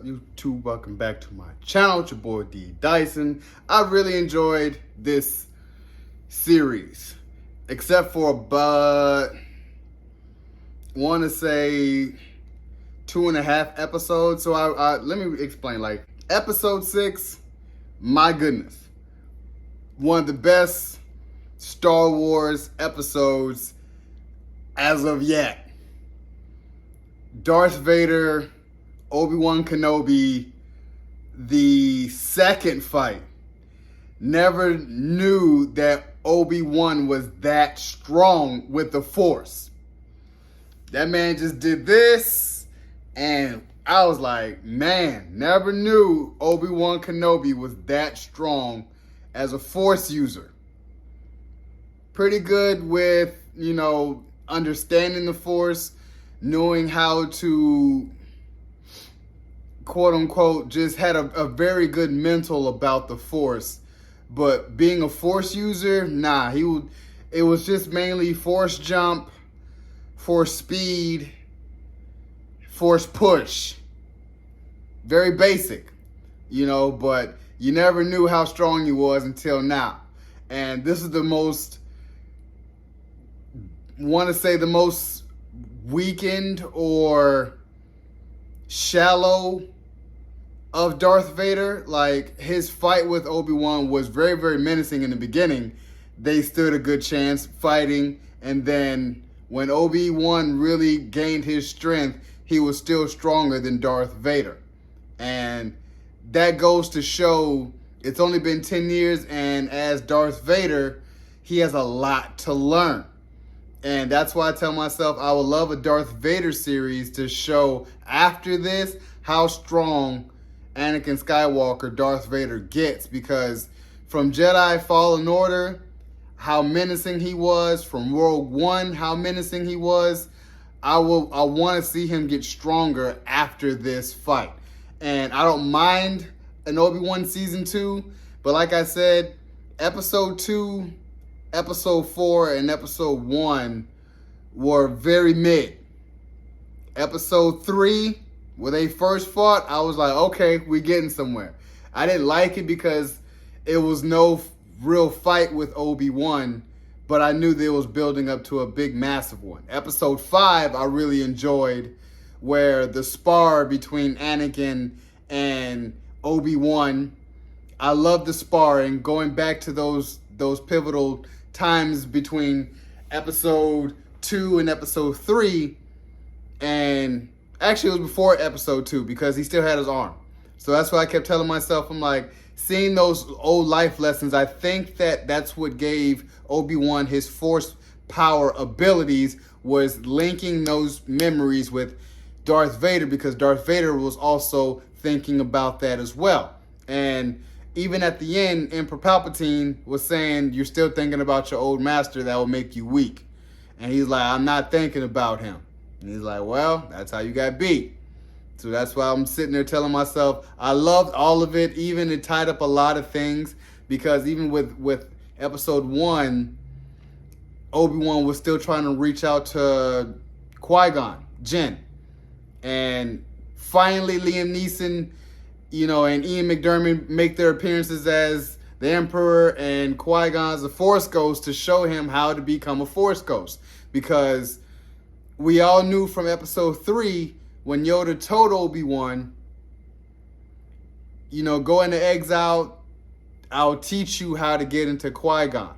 YouTube? Welcome back to my channel. It's your boy D Dyson. I really enjoyed this series, except for about, I want to say 2.5 episodes. So I let me explain. Like episode 6, my goodness, one of the best Star Wars episodes as of yet. Darth Vader, Obi-Wan Kenobi, the second fight. Never knew that Obi-Wan was that strong with the Force. That man just did this, and I was like, man, never knew Obi-Wan Kenobi was that strong as a Force user. Pretty good with, understanding the Force, knowing how to, quote unquote, just had a very good mental about the Force. But being a Force user, nah, it was just mainly Force jump, Force speed, Force push. Very basic, but you never knew how strong he was until now. And this is the most weakened or shallow of Darth Vader. Like, his fight with Obi-Wan was very, very menacing in the beginning. They stood a good chance fighting, and then when Obi-Wan really gained his strength, he was still stronger than Darth Vader. And that goes to show it's only been 10 years, and as Darth Vader, he has a lot to learn. And that's why I tell myself I would love a Darth Vader series to show after this how strong Anakin Skywalker, Darth Vader, gets. Because from Jedi Fallen Order, how menacing he was, from Rogue One, how menacing he was, I want to see him get stronger after this fight. And I don't mind an Obi-Wan Season 2, but like I said, Episode 2, Episode 4, and Episode 1 were very mid. Episode 3, where they first fought, I was like, okay, we're getting somewhere. I didn't like it because it was no real fight with Obi-Wan, but I knew that it was building up to a big, massive one. Episode 5, I really enjoyed, where the spar between Anakin and Obi-Wan, I love the sparring, going back to those pivotal times between episode 2 and episode 3, and actually it was before episode 2 because he still had his arm. So that's why I kept telling myself, I'm like, seeing those old life lessons, I think that's what gave Obi-Wan his Force power abilities, was linking those memories with Darth Vader, because Darth Vader was also thinking about that as well. And even at the end, Emperor Palpatine was saying, you're still thinking about your old master, that will make you weak. And he's like, I'm not thinking about him. And he's like, well, that's how you got beat. So that's why I'm sitting there telling myself, I loved all of it. Even it tied up a lot of things, because even with episode 1, Obi-Wan was still trying to reach out to Qui-Gon Jinn. And finally Liam Neeson, and Ian McDiarmid make their appearances as the Emperor, and Qui-Gon's a Force Ghost, to show him how to become a Force Ghost. Because we all knew from episode 3, when Yoda told Obi-Wan, go into exile, I'll teach you how to get into Qui-Gon.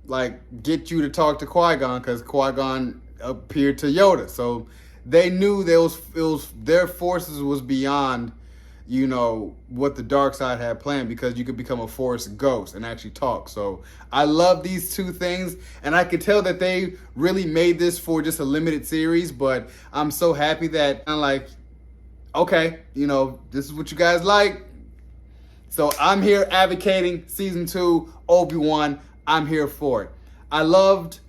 Like, get you to talk to Qui-Gon, because Qui-Gon appeared to Yoda. So they knew their forces was beyond, what the dark side had planned, because you could become a Force Ghost and actually talk. So I love these two things, and I could tell that they really made this for just a limited series, but I'm so happy that I'm like, okay, this is what you guys like. So I'm here advocating Season 2, Obi-Wan. I'm here for it. I loved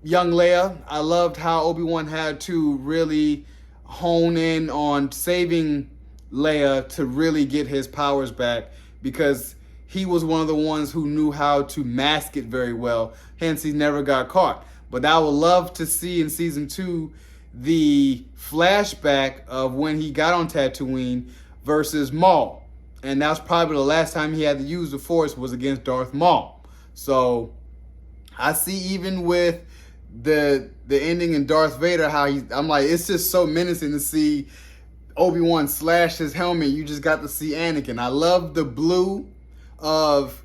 young Leia. I loved how Obi-Wan had to really hone in on saving Leia to really get his powers back, because he was one of the ones who knew how to mask it very well. Hence, he never got caught. But I would love to see in Season 2 the flashback of when he got on Tatooine versus Maul. And that's probably the last time he had to use the Force was against Darth Maul. So I see even with the ending in Darth Vader, how I'm like, it's just so menacing to see Obi-Wan slash his helmet. You just got to see Anakin. I love the blue of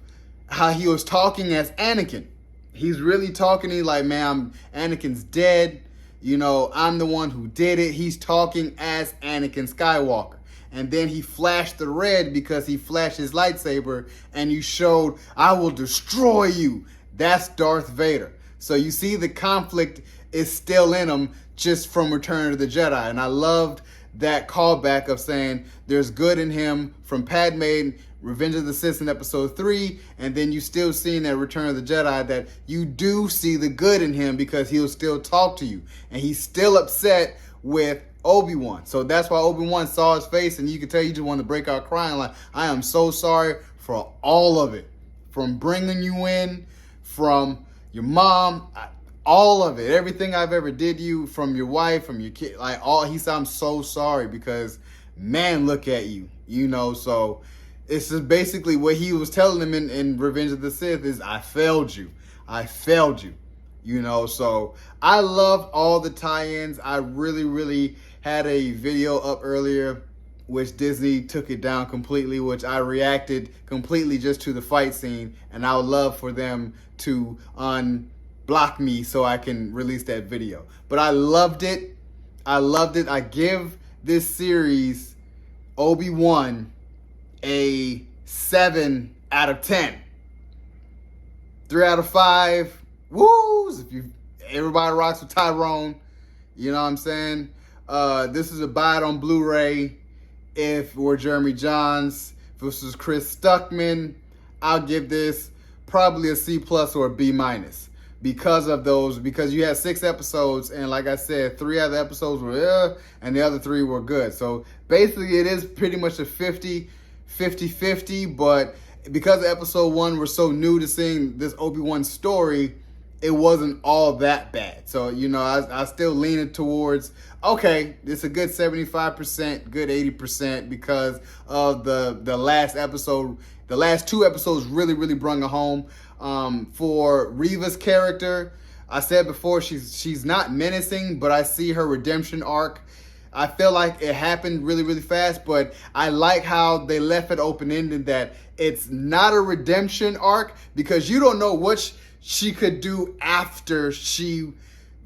how he was talking as Anakin. He's really talking to you like, man, Anakin's dead. You know, I'm the one who did it. He's talking as Anakin Skywalker. And then he flashed the red because he flashed his lightsaber and you showed, I will destroy you. That's Darth Vader. So you see the conflict is still in him just from Return of the Jedi. And I loved that callback of saying there's good in him from Padme, Revenge of the Sith in episode 3, and then you still seeing that Return of the Jedi that you do see the good in him because he'll still talk to you. And he's still upset with Obi-Wan. So that's why Obi-Wan saw his face and you could tell you just want to break out crying like, I am so sorry for all of it. From bringing you in, from your mom, all of it, everything I've ever did to you, from your wife, from your kid, like all, he said, I'm so sorry because man, look at you, you know. So it's just basically what he was telling him in Revenge of the Sith is, I failed you, you know. So I loved all the tie-ins. I really had a video up earlier which Disney took it down completely, which I reacted completely just to the fight scene, and I would love for them to unblock me so I can release that video. But I loved it. I give this series, Obi-Wan, a 7 out of 10. 3 out of 5. Woos! Everybody rocks with Tyrone. You know what I'm saying? This is a buy it on Blu-ray. If it were Jeremy Johns, if this was Chris Stuckman, I'll give this probably a C+ or a B- because of those, because you had 6 episodes, and like I said, 3 of the episodes were and the other 3 were good. So basically it is pretty much a 50-50, but because episode 1 we're so new to seeing this Obi-Wan story, it wasn't all that bad. So, you know, I still lean it towards, okay, it's a good 75%, good 80% because of the last episode. The last 2 episodes really brung it home. For Reva's character, I said before, she's not menacing, but I see her redemption arc. I feel like it happened really fast, but I like how they left it open-ended that it's not a redemption arc because you don't know what she could do after she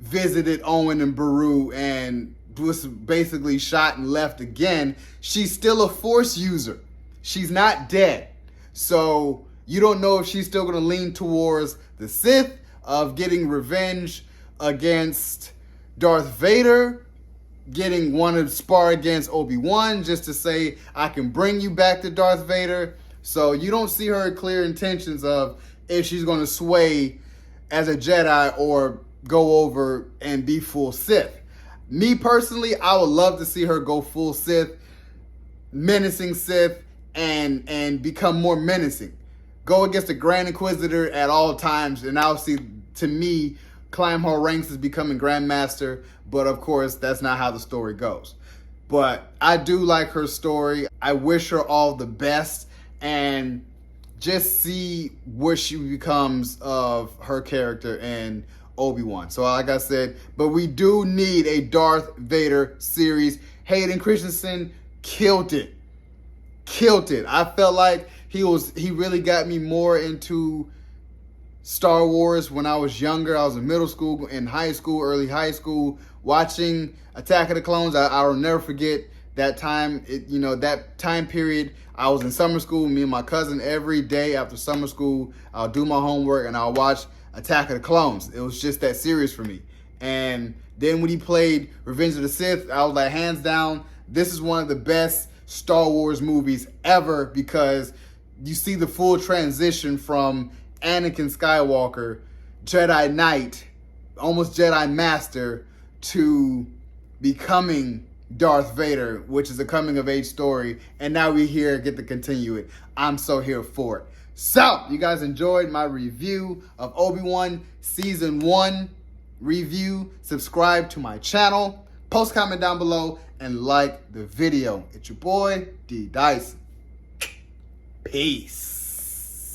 visited Owen and Beru and was basically shot and left again. She's still a Force user. She's not dead. So you don't know if she's still going to lean towards the Sith, of getting revenge against Darth Vader, want to spar against Obi-Wan just to say, I can bring you back to Darth Vader. So you don't see her clear intentions of if she's going to sway as a Jedi or go over and be full Sith. Me personally, I would love to see her go full Sith, menacing Sith, and become more menacing. Go against the Grand Inquisitor at all times, and I'll see, to me, climb her ranks as becoming Grandmaster, but of course, that's not how the story goes. But I do like her story. I wish her all the best, and just see what she becomes of her character in Obi-Wan. So like I said, but we do need a Darth Vader series. Hayden Christensen killed it. I felt like he really got me more into Star Wars when I was younger. I was in middle school, in high school, early high school, watching Attack of the Clones. I will never forget that time. That time period. I was in summer school. Me and my cousin, every day after summer school, I'll do my homework and I'll watch Attack of the Clones. It was just that serious for me. And then when he played Revenge of the Sith, I was like, hands down, this is one of the best Star Wars movies ever, because you see the full transition from Anakin Skywalker, Jedi Knight, almost Jedi Master, to becoming Darth Vader, which is a coming of age story, and now we get to continue it. I'm so here for it. So, you guys enjoyed my review of Obi-Wan Season 1 review. Subscribe to my channel. Post comment down below and like the video. It's your boy, D Dyson. Peace.